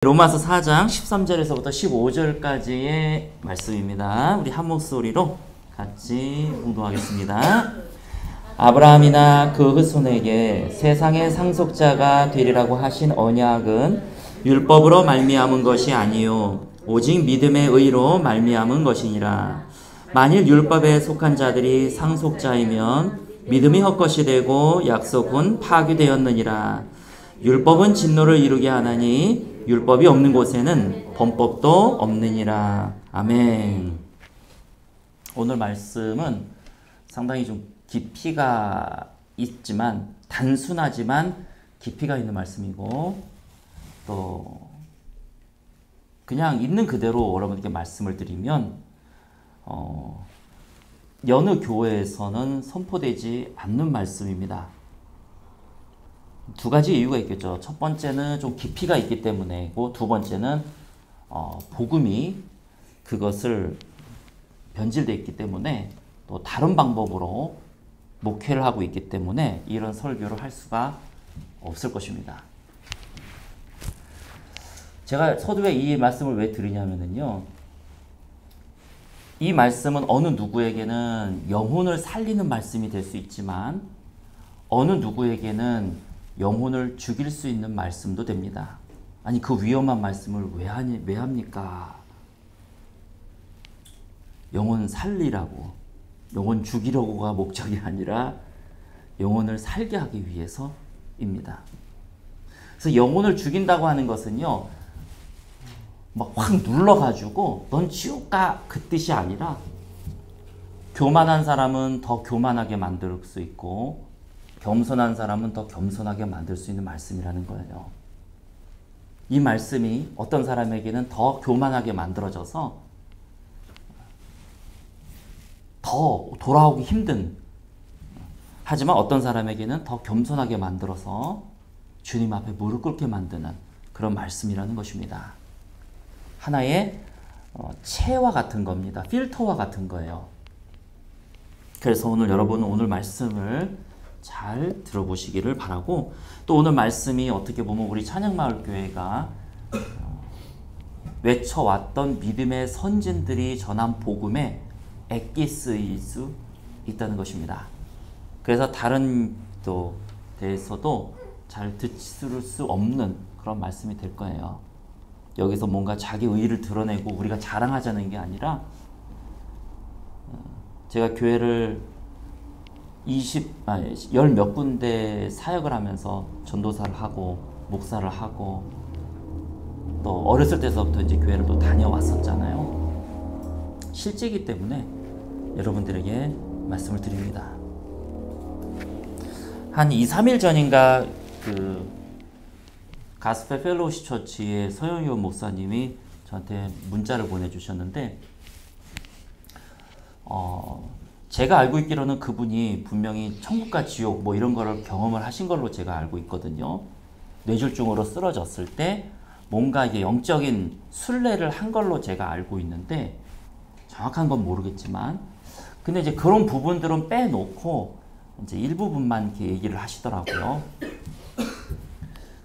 로마서 4장 13절에서부터 15절까지의 말씀입니다. 우리 한 목소리로 같이 공동하겠습니다. 아브라함이나 그 후손에게 세상의 상속자가 되리라고 하신 언약은 율법으로 말미암은 것이 아니요 오직 믿음의 의로 말미암은 것이니라. 만일 율법에 속한 자들이 상속자이면 믿음이 헛것이 되고 약속은 파기되었느니라. 율법은 진노를 이루게 하나니 율법이 없는 곳에는 범법도 없느니라. 아멘. 오늘 말씀은 상당히 좀 깊이가 있지만 단순하지만 깊이가 있는 말씀이고 또 그냥 있는 그대로 여러분께 말씀을 드리면 여느 교회에서는 선포되지 않는 말씀입니다. 두 가지 이유가 있겠죠. 첫 번째는 좀 깊이가 있기 때문에고 두 번째는 복음이 그것을 변질되어 있기 때문에 또 다른 방법으로 목회를 하고 있기 때문에 이런 설교를 할 수가 없을 것입니다. 제가 서두에 이 말씀을 왜 드리냐면요. 이 말씀은 어느 누구에게는 영혼을 살리는 말씀이 될 수 있지만 어느 누구에게는 영혼을 죽일 수 있는 말씀도 됩니다. 아니 그 위험한 말씀을 왜 합니까? 영혼 살리라고, 영혼 죽이려고가 목적이 아니라 영혼을 살게 하기 위해서입니다. 그래서 영혼을 죽인다고 하는 것은요, 막 확 눌러가지고 넌 지옥 가 그 뜻이 아니라 교만한 사람은 더 교만하게 만들 수 있고 겸손한 사람은 더 겸손하게 만들 수 있는 말씀이라는 거예요. 이 말씀이 어떤 사람에게는 더 교만하게 만들어져서 더 돌아오기 힘든, 하지만 어떤 사람에게는 더 겸손하게 만들어서 주님 앞에 무릎 꿇게 만드는 그런 말씀이라는 것입니다. 하나의 체와 같은 겁니다. 필터와 같은 거예요. 그래서 오늘 여러분은 오늘 말씀을 잘 들어보시기를 바라고, 또 오늘 말씀이 어떻게 보면 우리 찬양마을교회가 외쳐왔던 믿음의 선진들이 전한 복음의 엑기스일 수 있다는 것입니다. 그래서 다른 또 데에서도 잘 들을 수 없는 그런 말씀이 될 거예요. 여기서 뭔가 자기 의의를 드러내고 우리가 자랑하자는 게 아니라, 제가 교회를 10 몇 군데 사역을 하면서 전도사를 하고 목사를 하고 또 어렸을 때서부터 이제 교회를 또 다녀왔었잖아요. 실제이기 때문에 여러분들에게 말씀을 드립니다. 한 2, 3일 전인가 그 가스펠 펠로우십 처치의 서영효 목사님이 저한테 문자를 보내주셨는데, 제가 알고 있기로는 그분이 분명히 천국과 지옥 뭐 이런 거를 경험을 하신 걸로 제가 알고 있거든요. 뇌졸중으로 쓰러졌을 때 뭔가 이게 영적인 순례를 한 걸로 제가 알고 있는데, 정확한 건 모르겠지만, 근데 이제 그런 부분들은 빼놓고 이제 일부분만 이렇게 얘기를 하시더라고요.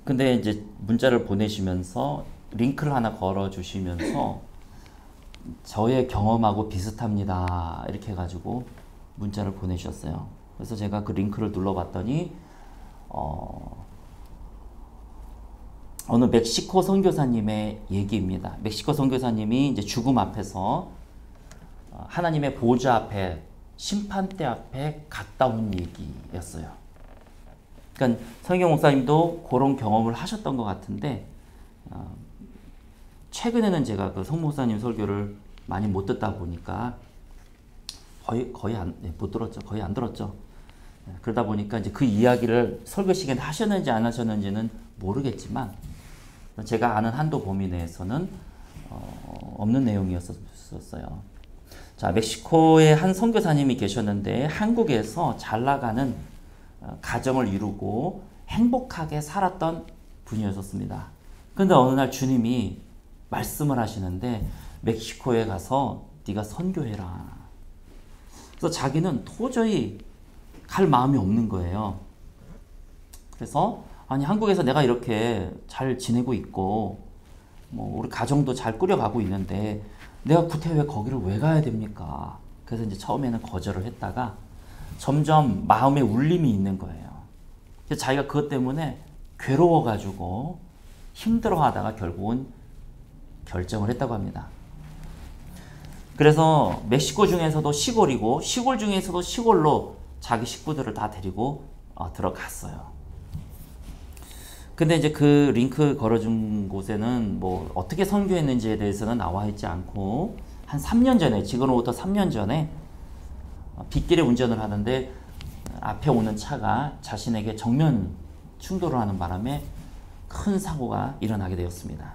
근데 이제 문자를 보내시면서 링크를 하나 걸어 주시면서 저의 경험하고 비슷합니다 이렇게 해가지고 문자를 보내주셨어요. 그래서 제가 그 링크를 눌러봤더니 어느 멕시코 선교사님의 얘기입니다. 멕시코 선교사님이 이제 죽음 앞에서 하나님의 보좌 앞에, 심판대 앞에 갔다 온 얘기였어요. 그러니까 성경 목사님도 그런 경험을 하셨던 것 같은데, 최근에는 제가 그 성 목사님 설교를 많이 못 듣다 보니까 거의 못 들었죠. 거의 안 들었죠. 그러다 보니까 이제 그 이야기를 설교 시간에 하셨는지 안 하셨는지는 모르겠지만, 제가 아는 한도 범위 내에서는 없는 내용이었어요. 자, 멕시코에 한 선교사님이 계셨는데 한국에서 잘 나가는 가정을 이루고 행복하게 살았던 분이었습니다. 그런데 어느 날 주님이 말씀을 하시는데, 멕시코에 가서 네가 선교해라. 그래서 자기는 도저히 갈 마음이 없는 거예요. 그래서 아니 한국에서 내가 이렇게 잘 지내고 있고 뭐 우리 가정도 잘 꾸려가고 있는데 내가 구태 왜 거기를 왜 가야 됩니까? 그래서 이제 처음에는 거절을 했다가 점점 마음에 울림이 있는 거예요. 그래서 자기가 그것 때문에 괴로워가지고 힘들어하다가 결국은 결정을 했다고 합니다. 그래서 멕시코 중에서도 시골이고 시골 중에서도 시골로 자기 식구들을 다 데리고 들어갔어요. 근데 이제 그 링크 걸어준 곳에는 뭐 어떻게 선교했는지에 대해서는 나와 있지 않고 한 3년 전에, 지금으로부터 3년 전에 빗길에 운전을 하는데 앞에 오는 차가 자신에게 정면 충돌을 하는 바람에 큰 사고가 일어나게 되었습니다.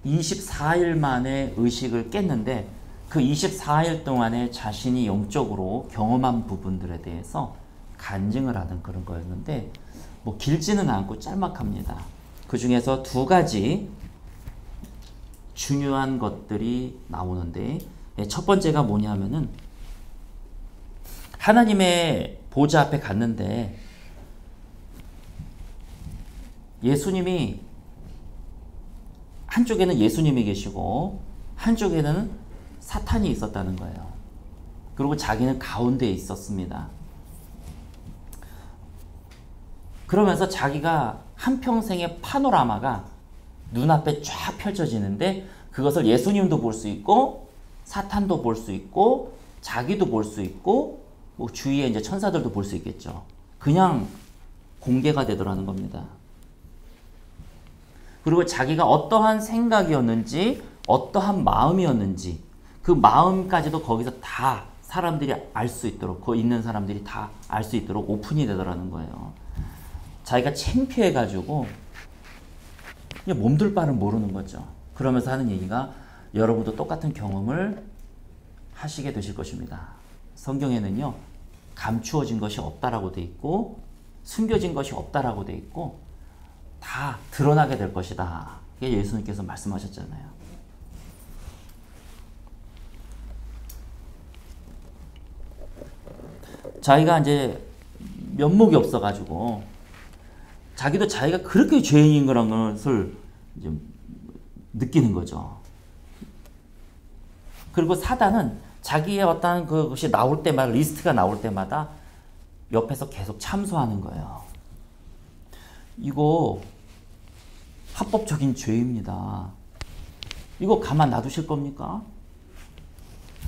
24일 만에 의식을 깼는데 그 24일 동안에 자신이 영적으로 경험한 부분들에 대해서 간증을 하는 그런 거였는데 뭐 길지는 않고 짤막합니다. 그 중에서 두 가지 중요한 것들이 나오는데 첫 번째가 뭐냐면은 하나님의 보좌 앞에 갔는데 예수님이 한쪽에는 예수님이 계시고 한쪽에는 사탄이 있었다는 거예요. 그리고 자기는 가운데에 있었습니다. 그러면서 자기가 한평생의 파노라마가 눈앞에 쫙 펼쳐지는데 그것을 예수님도 볼 수 있고 사탄도 볼 수 있고 자기도 볼 수 있고 뭐 주위에 이제 천사들도 볼 수 있겠죠. 그냥 공개가 되더라는 겁니다. 그리고 자기가 어떠한 생각이었는지 어떠한 마음이었는지 그 마음까지도 거기서 다 사람들이 알 수 있도록 거기 있는 사람들이 다 알 수 있도록 오픈이 되더라는 거예요. 자기가 창피해가지고 그냥 몸둘 바를 모르는 거죠. 그러면서 하는 얘기가 여러분도 똑같은 경험을 하시게 되실 것입니다. 성경에는요 감추어진 것이 없다라고 돼 있고 숨겨진 것이 없다라고 돼 있고 다 드러나게 될 것이다. 이게 예수님께서 말씀하셨잖아요. 자기가 이제 면목이 없어가지고 자기도 자기가 그렇게 죄인인 거란 것을 이제 느끼는 거죠. 그리고 사단은 자기의 어떤 그것이 나올 때마다 리스트가 나올 때마다 옆에서 계속 참소하는 거예요. 이거 합법적인 죄입니다. 이거 가만 놔두실 겁니까?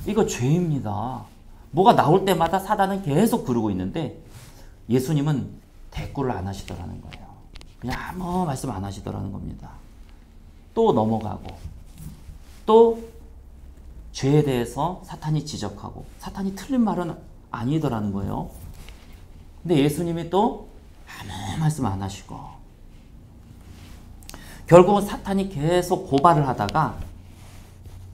이거 죄입니다. 뭐가 나올 때마다 사단은 계속 그러고 있는데 예수님은 대꾸를 안 하시더라는 거예요. 그냥 아무 말씀 안 하시더라는 겁니다. 또 넘어가고 또 죄에 대해서 사탄이 지적하고 사탄이 틀린 말은 아니더라는 거예요. 근데 예수님이 또 아무 말씀 안 하시고 결국은 사탄이 계속 고발을 하다가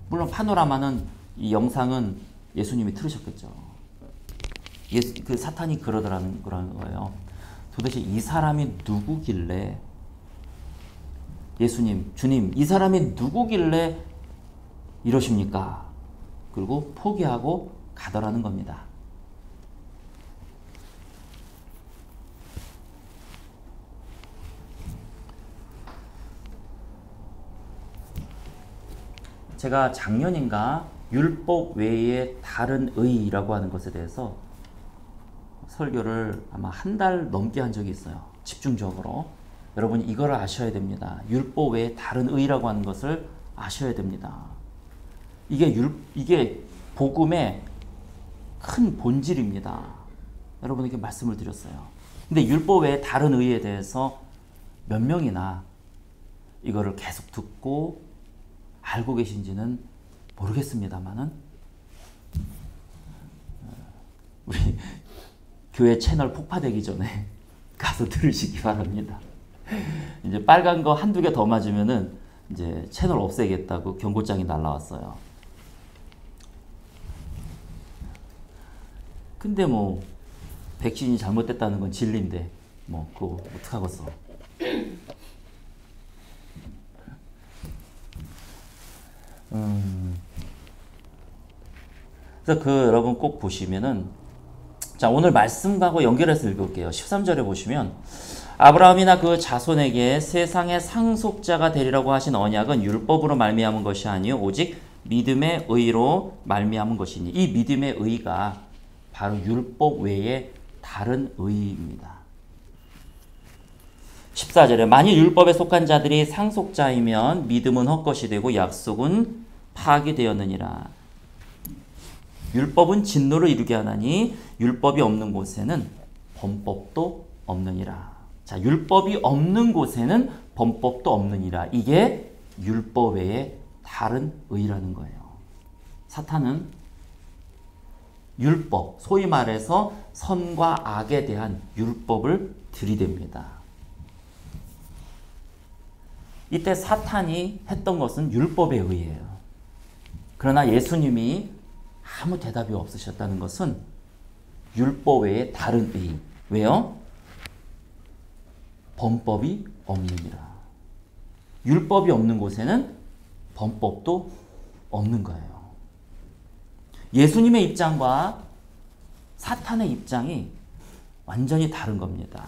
물론 파노라마는 이 영상은 예수님이 틀으셨겠죠. 그 사탄이 그러더라는 거예요. 도대체 이 사람이 누구길래 예수님, 주님, 이 사람이 누구길래 이러십니까? 그리고 포기하고 가더라는 겁니다. 제가 작년인가 율법 외에 다른 의라고 하는 것에 대해서 설교를 아마 한 달 넘게 한 적이 있어요. 집중적으로. 여러분이 이걸 아셔야 됩니다. 율법 외에 다른 의라고 하는 것을 아셔야 됩니다. 이게 복음의 큰 본질입니다. 여러분에게 말씀을 드렸어요. 근데 율법 외에 다른 의에 대해서 몇 명이나 이거를 계속 듣고 알고 계신지는 모르겠습니다만은 우리 교회 채널 폭파되기 전에 가서 들으시기 바랍니다. 이제 빨간 거 한두 개 더 맞으면은 이제 채널 없애겠다고 경고장이 날라왔어요. 근데 뭐 백신이 잘못됐다는 건 진리인데 뭐 그거 어떡하겠어. 그래서 여러분 꼭 보시면은 자 오늘 말씀하고 연결해서 읽을게요. 13절에 보시면 아브라함이나 그 자손에게 세상의 상속자가 되리라고 하신 언약은 율법으로 말미암은 것이 아니요 오직 믿음의 의로 말미암은 것이니 이 믿음의 의가 바로 율법 외에 다른 의입니다. 14절에 만일 율법에 속한 자들이 상속자이면 믿음은 헛것이 되고 약속은 파기되었느니라. 율법은 진노를 이루게 하나니 율법이 없는 곳에는 범법도 없느니라. 자, 율법이 없는 곳에는 범법도 없느니라. 이게 율법 외에 다른 의라는 거예요. 사탄은 율법, 소위 말해서 선과 악에 대한 율법을 들이댑니다. 이때 사탄이 했던 것은 율법에 의해요. 그러나 예수님이 아무 대답이 없으셨다는 것은 율법 외에 다른 의. 왜요? 범법이 없느니라. 율법이 없는 곳에는 범법도 없는 거예요. 예수님의 입장과 사탄의 입장이 완전히 다른 겁니다.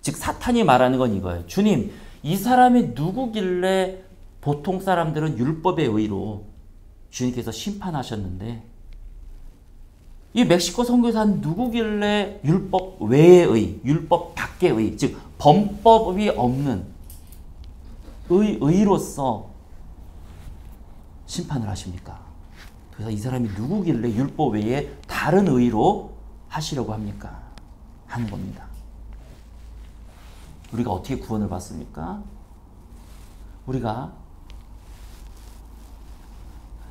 즉 사탄이 말하는 건 이거예요. 주님, 이 사람이 누구길래 보통 사람들은 율법의 의로 주님께서 심판하셨는데 이 멕시코 선교사는 누구길래 율법 외의 의, 율법 밖의 의, 즉 범법이 없는 의로서 심판을 하십니까? 그래서 이 사람이 누구길래 율법 외에 다른 의로 하시려고 합니까? 하는 겁니다. 우리가 어떻게 구원을 받습니까? 우리가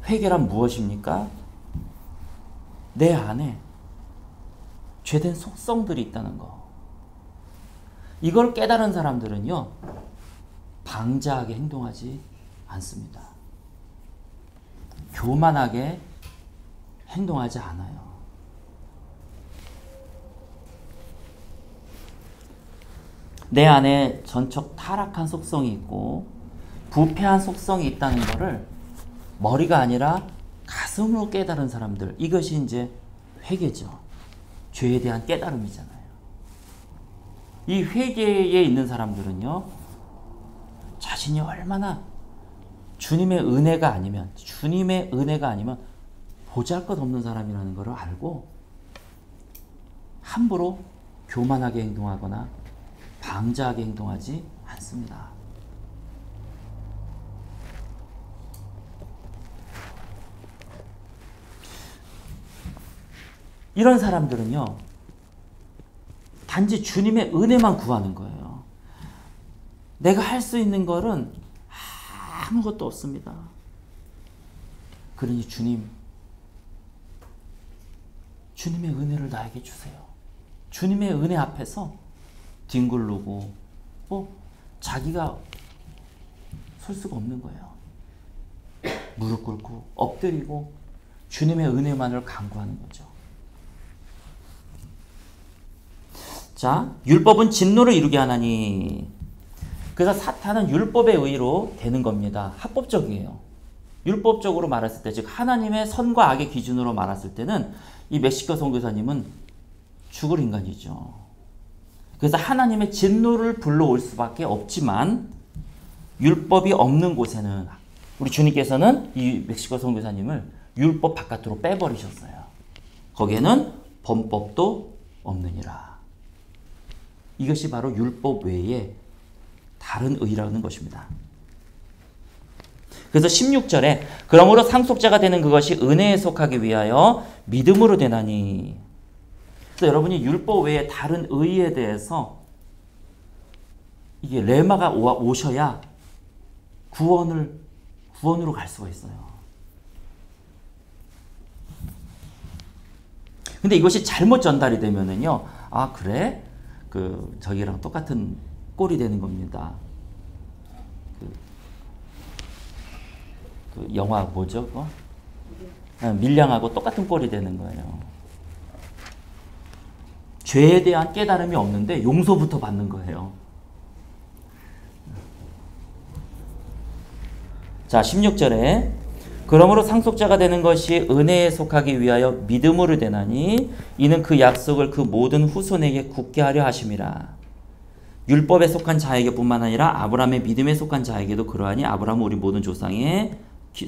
회개란 무엇입니까? 내 안에 죄된 속성들이 있다는 거. 이걸 깨달은 사람들은요, 방자하게 행동하지 않습니다. 교만하게 행동하지 않아요. 내 안에 전적 타락한 속성이 있고 부패한 속성이 있다는 것을 머리가 아니라 가슴으로 깨달은 사람들, 이것이 이제 회개죠. 죄에 대한 깨달음이잖아요. 이 회개에 있는 사람들은요, 자신이 얼마나 주님의 은혜가 아니면 보잘것없는 사람이라는 것을 알고 함부로 교만하게 행동하거나 방자하게 행동하지 않습니다. 이런 사람들은요, 단지 주님의 은혜만 구하는 거예요. 내가 할 수 있는 것은 아무것도 없습니다. 그러니 주님의 은혜를 나에게 주세요. 주님의 은혜 앞에서 뒹굴르고 자기가 설 수가 없는 거예요. 무릎 꿇고 엎드리고 주님의 은혜만을 간구하는 거죠. 자, 율법은 진노를 이루게 하나니. 그래서 사탄은 율법의 의로 되는 겁니다. 합법적이에요. 율법적으로 말했을 때, 즉 하나님의 선과 악의 기준으로 말했을 때는 이 멕시코 선교사님은 죽을 인간이죠. 그래서 하나님의 진노를 불러올 수밖에 없지만 율법이 없는 곳에는 우리 주님께서는 이 멕시코 선교사님을 율법 바깥으로 빼버리셨어요. 거기에는 범법도 없느니라. 이것이 바로 율법 외에 다른 의라는 것입니다. 그래서 16절에 그러므로 상속자가 되는 그것이 은혜에 속하기 위하여 믿음으로 되나니. 그래서 여러분이 율법 외에 다른 의에 대해서 이게 레마가 오셔야 구원으로 갈 수가 있어요. 근데 이것이 잘못 전달이 되면은요, 아 그래? 저기랑 똑같은 꼴이 되는 겁니다. 그 영화 뭐죠? 밀량하고 똑같은 꼴이 되는 거예요. 죄에 대한 깨달음이 없는데 용서부터 받는 거예요. 자, 16절에 그러므로 상속자가 되는 것이 은혜에 속하기 위하여 믿음으로 되나니 이는 그 약속을 그 모든 후손에게 굳게 하려 하심이라. 율법에 속한 자에게뿐만 아니라 아브라함의 믿음에 속한 자에게도 그러하니 아브라함은 우리 모든 조상의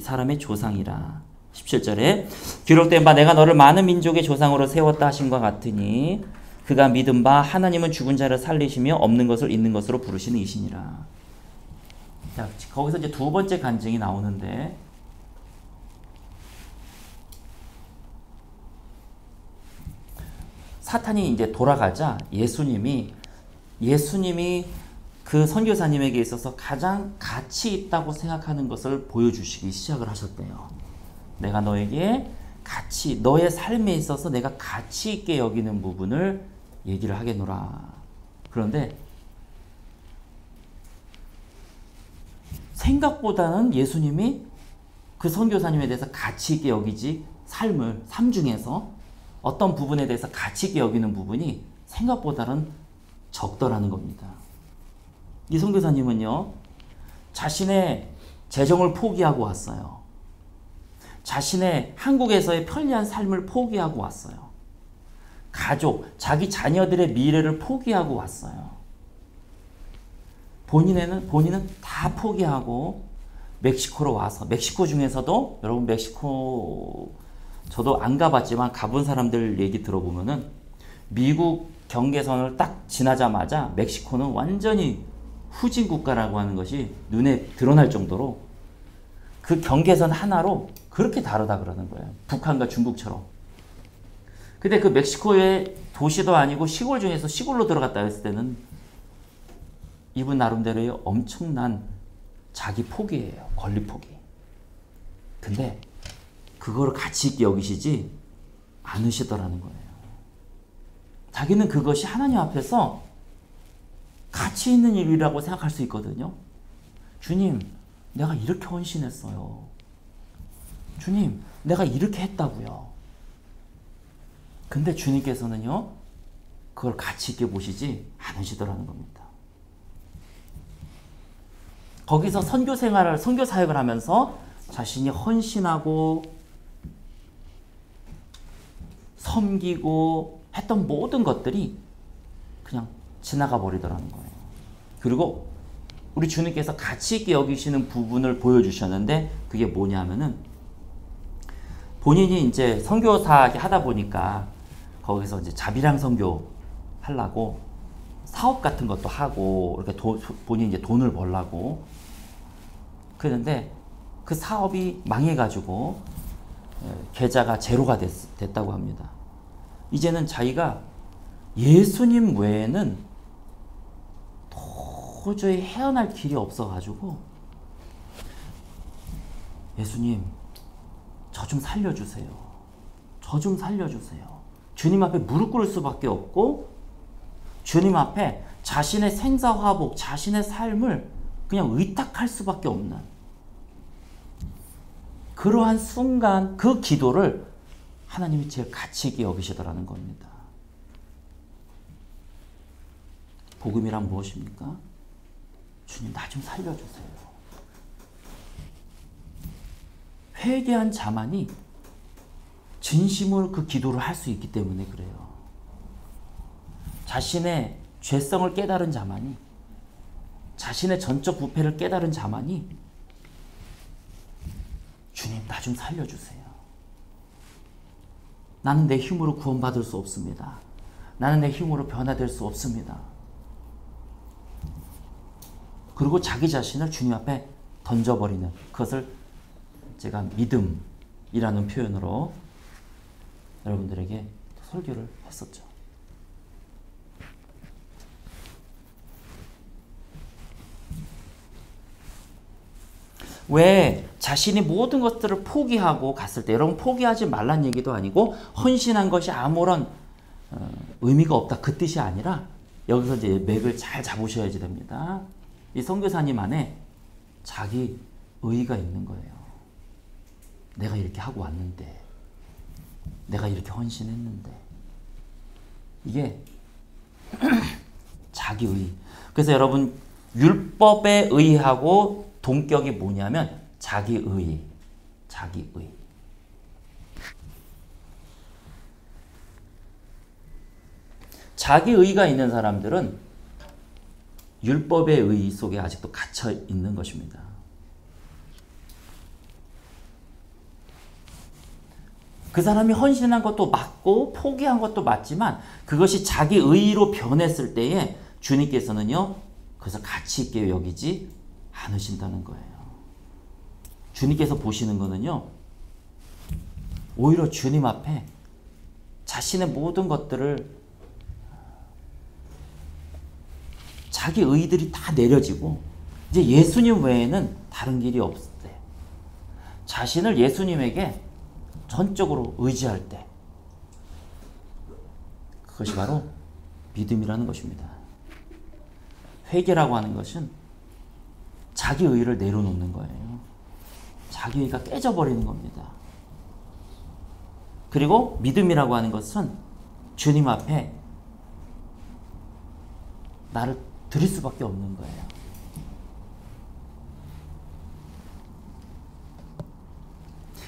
사람의 조상이라. 17절에 기록된 바 내가 너를 많은 민족의 조상으로 세웠다 하심과 같으니 그가 믿은 바 하나님은 죽은 자를 살리시며 없는 것을 있는 것으로 부르시는 이시니라. 자, 거기서 이제 두 번째 간증이 나오는데 사탄이 이제 돌아가자 예수님이 그 선교사님에게 있어서 가장 가치 있다고 생각하는 것을 보여주시기 시작을 하셨대요. 내가 너에게 너의 삶에 있어서 내가 가치 있게 여기는 부분을 얘기를 하겠노라. 그런데 생각보다는 예수님이 그 선교사님에 대해서 가치 있게 여기지 삶 중에서 어떤 부분에 대해서 가치 있게 여기는 부분이 생각보다는 적더라는 겁니다. 이 선교사님은요, 자신의 재정을 포기하고 왔어요. 자신의 한국에서의 편리한 삶을 포기하고 왔어요. 가족, 자기 자녀들의 미래를 포기하고 왔어요. 본인은 다 포기하고 멕시코로 와서, 멕시코 중에서도 여러분 멕시코 저도 안 가봤지만 가본 사람들 얘기 들어보면은 미국 경계선을 딱 지나자마자 멕시코는 완전히 후진 국가라고 하는 것이 눈에 드러날 정도로 그 경계선 하나로 그렇게 다르다 그러는 거예요. 북한과 중국처럼. 근데 그 멕시코의 도시도 아니고 시골 중에서 시골로 들어갔다 했을 때는 이분 나름대로의 엄청난 자기 포기예요. 권리 포기. 근데 그거를 가치 있게 여기시지 않으시더라는 거예요. 자기는 그것이 하나님 앞에서 가치 있는 일이라고 생각할 수 있거든요. 주님, 내가 이렇게 헌신했어요. 주님, 내가 이렇게 했다고요. 근데 주님께서는요, 그걸 가치 있게 보시지 않으시더라는 겁니다. 거기서 선교 사역을 하면서 자신이 헌신하고 섬기고 했던 모든 것들이 그냥 지나가 버리더라는 거예요. 그리고 우리 주님께서 가치 있게 여기시는 부분을 보여주셨는데 그게 뭐냐면은 본인이 이제 선교사 하다 보니까 거기서 이제 자비랑 선교 하려고 사업 같은 것도 하고 이렇게 본인이 이제 돈을 벌라고 그랬는데 그 사업이 망해가지고 계좌가 제로가 됐다고 합니다. 이제는 자기가 예수님 외에는 도저히 헤어날 길이 없어가지고 예수님 저 좀 살려주세요. 저 좀 살려주세요. 주님 앞에 무릎 꿇을 수밖에 없고 주님 앞에 자신의 생사화복, 자신의 삶을 그냥 의탁할 수밖에 없는 그러한 순간 그 기도를 하나님이 제일 가치 있게 여기시더라는 겁니다. 복음이란 무엇입니까? 주님 나 좀 살려주세요. 회개한 자만이 진심으로 그 기도를 할 수 있기 때문에 그래요. 자신의 죄성을 깨달은 자만이, 자신의 전적 부패를 깨달은 자만이 주님 나 좀 살려주세요. 나는 내 힘으로 구원받을 수 없습니다. 나는 내 힘으로 변화될 수 없습니다. 그리고 자기 자신을 주님 앞에 던져버리는 그것을 제가 믿음이라는 표현으로 여러분들에게 설교를 했었죠. 왜 자신이 모든 것들을 포기하고 갔을 때 여러분 포기하지 말란 얘기도 아니고 헌신한 것이 아무런 의미가 없다 그 뜻이 아니라 여기서 이제 맥을 잘 잡으셔야지 됩니다. 이 선교사님 안에 자기 의의가 있는 거예요. 내가 이렇게 하고 왔는데 내가 이렇게 헌신했는데 이게 자기 의. 그래서 여러분 율법에 의하고 동격이 뭐냐면 자기 의. 자기 의. 자기 의가 있는 사람들은 율법의 의 속에 아직도 갇혀 있는 것입니다. 그 사람이 헌신한 것도 맞고 포기한 것도 맞지만 그것이 자기 의로 변했을 때에 주님께서는요, 그것을 가치 있게 여기지 않으신다는 거예요. 주님께서 보시는 거는요, 오히려 주님 앞에 자신의 모든 것들을, 자기 의들이 다 내려지고 이제 예수님 외에는 다른 길이 없을 때, 자신을 예수님에게 전적으로 의지할 때, 그것이 바로 믿음이라는 것입니다. 회개라고 하는 것은 자기 의를 내려놓는 거예요. 자기 의가 깨져버리는 겁니다. 그리고 믿음이라고 하는 것은 주님 앞에 나를 드릴 수밖에 없는 거예요.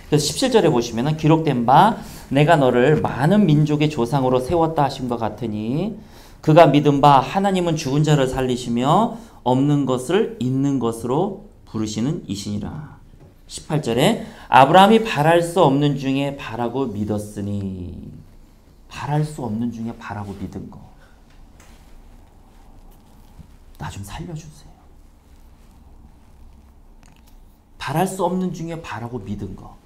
그래서 17절에 보시면 기록된 바 내가 너를 많은 민족의 조상으로 세웠다 하심과 같으니 그가 믿은 바 하나님은 죽은 자를 살리시며 없는 것을 있는 것으로 부르시는 이시니라. 18절에 아브라함이 바랄 수 없는 중에 바라고 믿었으니, 바랄 수 없는 중에 바라고 믿은 거, 나 좀 살려주세요. 바랄 수 없는 중에 바라고 믿은 거,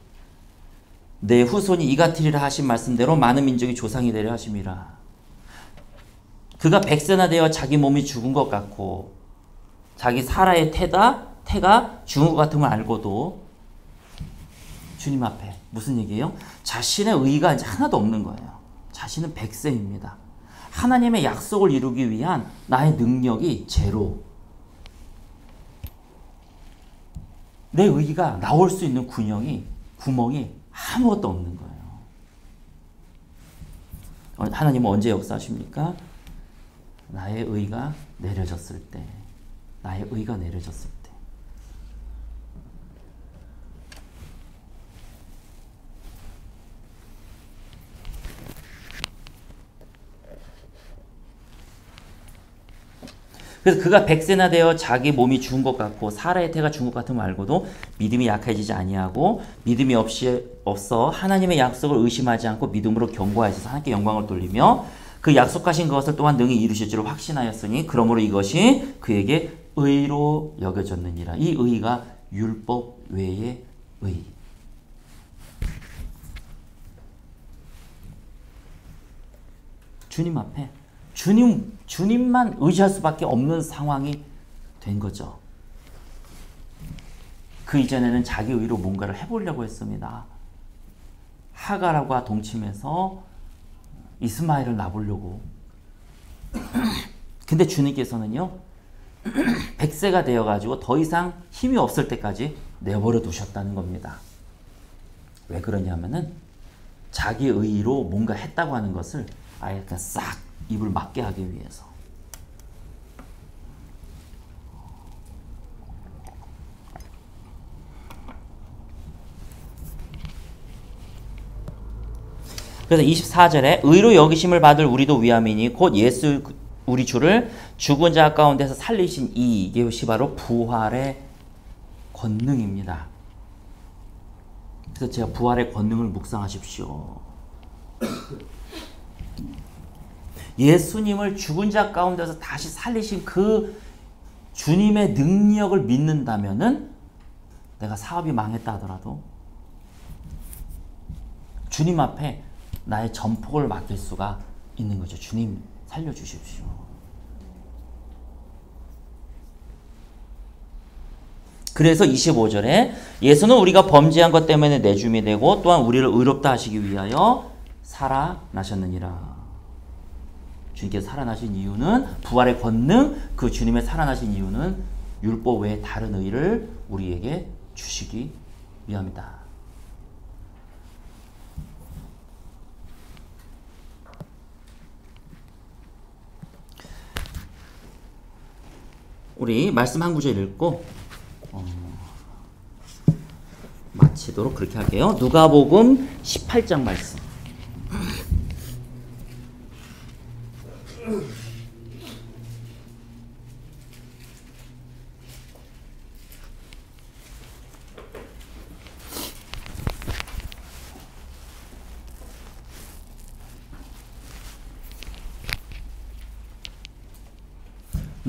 내 후손이 이 같으리라 하신 말씀대로 많은 민족이 조상이 되려 하심이라. 그가 100세나 되어 자기 몸이 죽은 것 같고 자기 사라의 태가 죽은 것 같음을 알고도 주님 앞에 무슨 얘기예요? 자신의 의의가 이제 하나도 없는 거예요. 자신은 100세입니다. 하나님의 약속을 이루기 위한 나의 능력이 제로. 내 의의가 나올 수 있는 구멍이 아무것도 없는 거예요. 하나님은 언제 역사하십니까? 나의 의의가 내려졌을 때. 나의 의의가 내려졌을 때. 그래서 그가 100세나 되어 자기 몸이 죽은 것 같고 사라의 태가 죽은 것 같음을 알고도 믿음이 약해지지 아니하고 믿음이 없어 하나님의 약속을 의심하지 않고 믿음으로 견고하여서 하나님께 영광을 돌리며 그 약속하신 것을 또한 능히 이루실 줄 확신하였으니 그러므로 이것이 그에게 의로 여겨졌느니라. 이 의가 율법 외의 의. 주님 앞에 주님만 의지할 수밖에 없는 상황이 된 거죠. 그 이전에는 자기 의로 뭔가를 해보려고 했습니다. 하갈과 동침해서 이스마엘을 낳으려고. 근데 주님께서는요, 100세가 되어가지고 더 이상 힘이 없을 때까지 내버려 두셨다는 겁니다. 왜 그러냐면은 자기 의로 뭔가 했다고 하는 것을 아예 그냥 싹 입을 막게 하기 위해서. 그래서 24절에 의로 여기심을 받을 우리도 위함이니 곧 예수 우리 주를 죽은 자 가운데서 살리신 이것이 바로 부활의 권능입니다. 그래서 제가 부활의 권능을 묵상하십시오. 예수님을 죽은 자 가운데서 다시 살리신 그 주님의 능력을 믿는다면은 내가 사업이 망했다 하더라도 주님 앞에 나의 전폭을 맡길 수가 있는 거죠. 주님 살려주십시오. 그래서 25절에 예수는 우리가 범죄한 것 때문에 내줌이 되고 또한 우리를 의롭다 하시기 위하여 살아나셨느니라. 주님께서 살아나신 이유는 부활의 권능, 그 주님의 살아나신 이유는 율법 외에 다른 의를 우리에게 주시기 위함이다. 우리 말씀 한 구절 읽고 마치도록 그렇게 할게요. 누가복음 18장 말씀.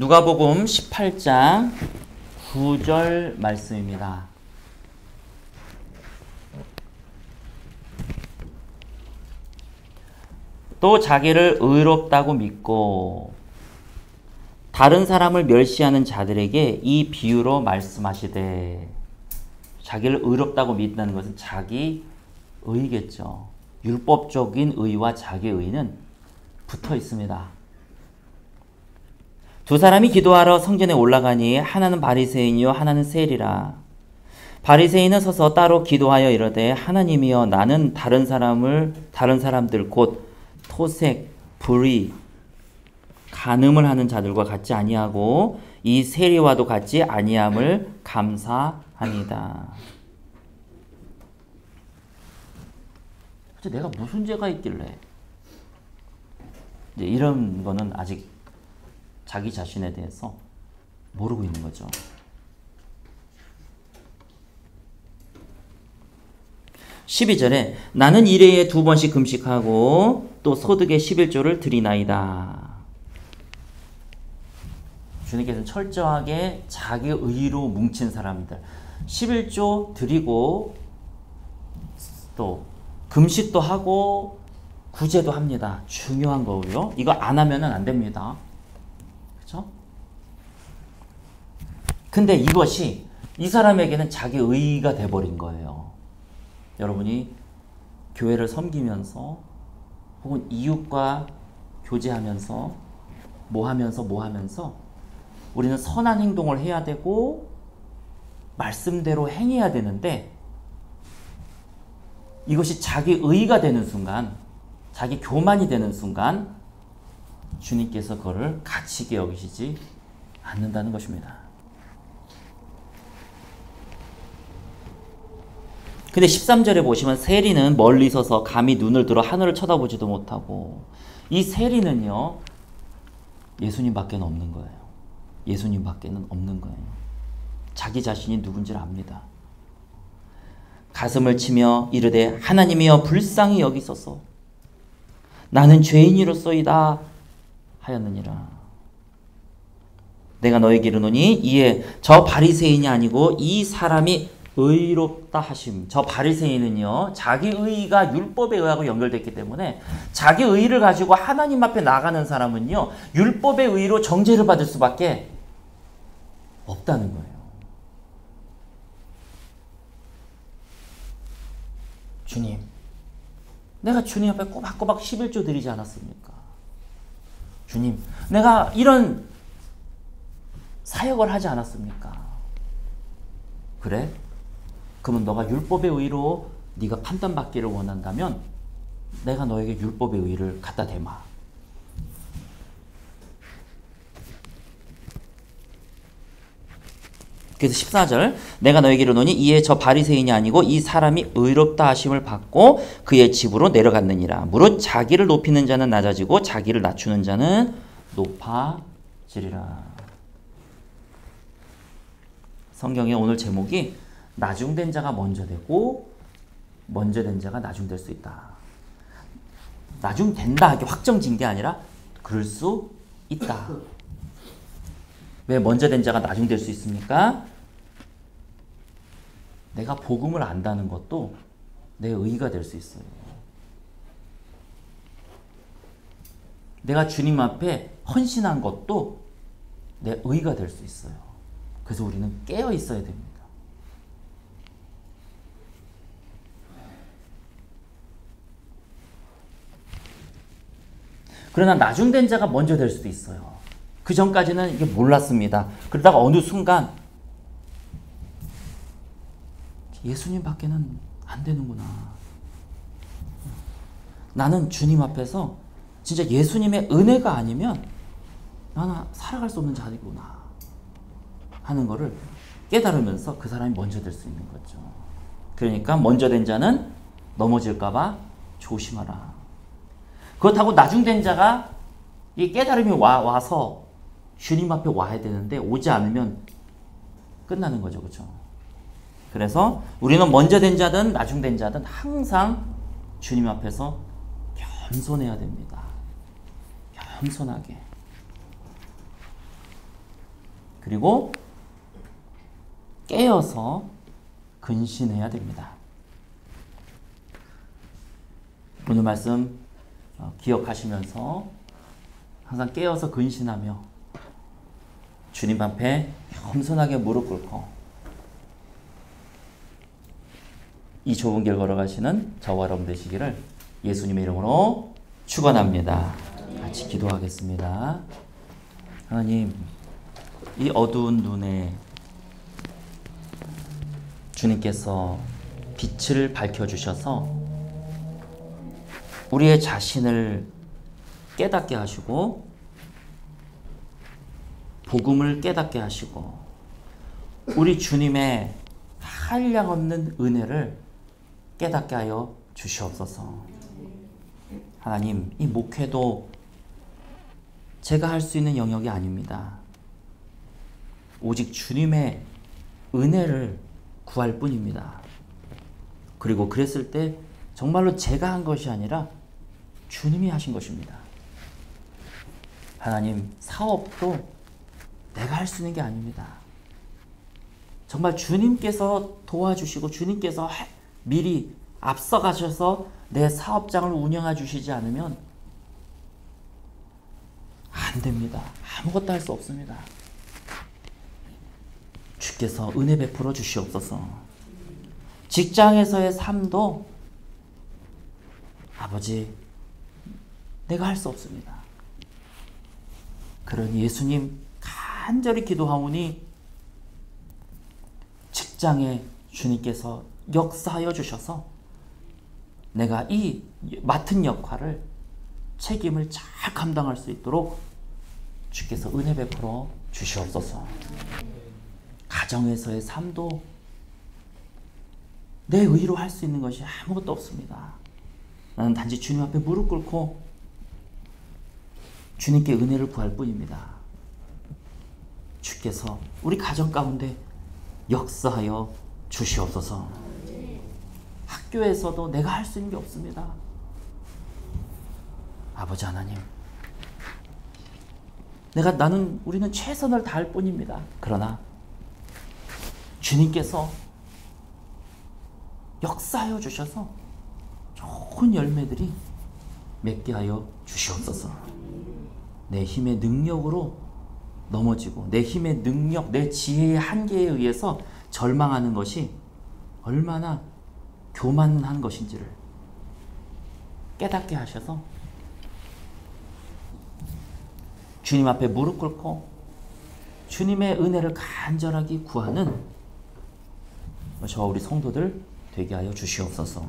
누가복음 18장 9절 말씀입니다. 또 자기를 의롭다고 믿고 다른 사람을 멸시하는 자들에게 이 비유로 말씀하시되, 자기를 의롭다고 믿는다는 것은 자기 의겠죠. 율법적인 의와 자기 의는 붙어 있습니다. 두 사람이 기도하러 성전에 올라가니 하나는 바리새인이요 하나는 세리라. 바리새인은 서서 따로 기도하여 이르되, 하나님이여, 나는 다른 사람들 곧 토색, 불의, 간음을 하는 자들과 같지 아니하고 이 세리와도 같지 아니함을 감사하니다. 내가 무슨 죄가 있길래, 이제 이런 거는 아직 자기 자신에 대해서 모르고 있는 거죠. 12절에 나는 일회에 2번씩 금식하고 또 소득의 11조를 드리나이다. 주님께서는 철저하게 자기 의로 뭉친 사람들 11조 드리고 또 금식도 하고 구제도 합니다. 중요한 거고요. 이거 안 하면은 안 됩니다. 그렇죠? 근데 이것이 이 사람에게는 자기 의가 돼버린 거예요. 여러분이 교회를 섬기면서 혹은 이웃과 교제하면서 뭐 하면서 우리는 선한 행동을 해야 되고 말씀대로 행해야 되는데, 이것이 자기 의가 되는 순간, 자기 교만이 되는 순간 주님께서 그거를 가치있게 여기시지 않는다는 것입니다. 근데 13절에 보시면 세리는 멀리 서서 감히 눈을 들어 하늘을 쳐다보지도 못하고, 이 세리는요 예수님 밖에는 없는 거예요. 예수님 밖에는 없는 거예요. 자기 자신이 누군지를 압니다. 가슴을 치며 이르되, 하나님이여 불쌍히 여기소서, 나는 죄인이로소이다 하였느니라. 내가 너에게 이르노니 이에 저 바리새인이 아니고 이 사람이 의롭다 하심. 저 바리새인은요 자기 의가 율법에 의하고 연결됐기 때문에 자기 의를 가지고 하나님 앞에 나가는 사람은요 율법의 의로 정죄를 받을 수밖에 없다는 거예요. 주님, 내가 주님 앞에 꼬박꼬박 11조 드리지 않았습니까? 주님, 내가 이런 사역을 하지 않았습니까? 그래? 그러면 너가 율법의 의로 네가 판단받기를 원한다면 내가 너에게 율법의 의를 갖다 대마. 그래서 14절, 내가 너에게 이르노니 이에 저 바리새인이 아니고 이 사람이 의롭다 하심을 받고 그의 집으로 내려갔느니라. 무릇 자기를 높이는 자는 낮아지고 자기를 낮추는 자는 높아지리라. 성경의 오늘 제목이 나중된 자가 먼저 되고 먼저 된 자가 나중될 수 있다. 나중된다 이게 확정진 게 아니라 그럴 수 있다. 왜 먼저 된 자가 나중될 수 있습니까? 내가 복음을 안다는 것도 내 의가 될 수 있어요. 내가 주님 앞에 헌신한 것도 내 의가 될 수 있어요. 그래서 우리는 깨어 있어야 됩니다. 그러나 나중된 자가 먼저 될 수도 있어요. 그 전까지는 이게 몰랐습니다. 그러다가 어느 순간 예수님 밖에는 안 되는구나. 나는 주님 앞에서 진짜 예수님의 은혜가 아니면 나는 살아갈 수 없는 자이구나 하는 거를 깨달으면서 그 사람이 먼저 될 수 있는 거죠. 그러니까 먼저 된 자는 넘어질까 봐 조심하라. 그렇다고 나중된 자가 이 깨달음이 와서 주님 앞에 와야 되는데 오지 않으면 끝나는 거죠. 그렇죠? 그래서 우리는 먼저 된 자든 나중된 자든 항상 주님 앞에서 겸손해야 됩니다. 겸손하게. 그리고 깨어서 근신해야 됩니다. 오늘 말씀 기억하시면서 항상 깨어서 근신하며 주님 앞에 겸손하게 무릎 꿇고 이 좁은 길 걸어가시는 저와 여러분 되시기를 예수님의 이름으로 축원합니다. 같이 기도하겠습니다. 하나님, 이 어두운 눈에 주님께서 빛을 밝혀주셔서 우리의 자신을 깨닫게 하시고 복음을 깨닫게 하시고 우리 주님의 한량없는 은혜를 깨닫게 하여 주시옵소서. 하나님, 이 목회도 제가 할 수 있는 영역이 아닙니다. 오직 주님의 은혜를 구할 뿐입니다. 그리고 그랬을 때 정말로 제가 한 것이 아니라 주님이 하신 것입니다. 하나님, 사업도 내가 할 수 있는 게 아닙니다. 정말 주님께서 도와주시고 주님께서 미리 앞서가셔서 내 사업장을 운영해 주시지 않으면 안 됩니다. 아무것도 할 수 없습니다. 주께서 은혜 베풀어 주시옵소서. 직장에서의 삶도 아버지, 내가 할 수 없습니다. 그러니 예수님 간절히 기도하오니 직장에 주님께서 역사하여 주셔서 내가 이 맡은 역할을 책임을 잘 감당할 수 있도록 주께서 은혜 베풀어 주시옵소서. 가정에서의 삶도 내 의로 할 수 있는 것이 아무것도 없습니다. 나는 단지 주님 앞에 무릎 꿇고 주님께 은혜를 구할 뿐입니다. 주께서 우리 가정 가운데 역사하여 주시옵소서. 학교에서도 내가 할 수 있는 게 없습니다. 아버지 하나님, 우리는 최선을 다할 뿐입니다. 그러나 주님께서 역사하여 주셔서 좋은 열매들이 맺게 하여 주시옵소서. 내 힘의 능력으로 넘어지고 내 힘의 능력, 내 지혜의 한계에 의해서 절망하는 것이 얼마나 교만한 것인지를 깨닫게 하셔서 주님 앞에 무릎 꿇고 주님의 은혜를 간절하게 구하는 저와 우리 성도들 되게 하여 주시옵소서.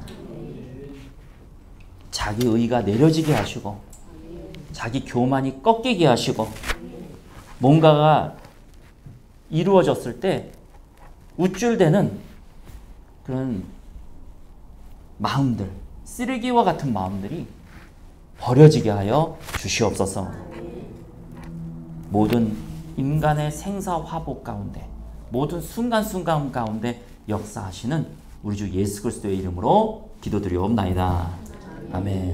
자기 의가 내려지게 하시고 자기 교만이 꺾이게 하시고 뭔가가 이루어졌을 때 우쭐대는 그런 마음들, 쓰레기와 같은 마음들이 버려지게 하여 주시옵소서. 모든 인간의 생사화복 가운데, 모든 순간순간 가운데 역사하시는 우리 주 예수 그리스도의 이름으로 기도드리옵나이다. 아멘.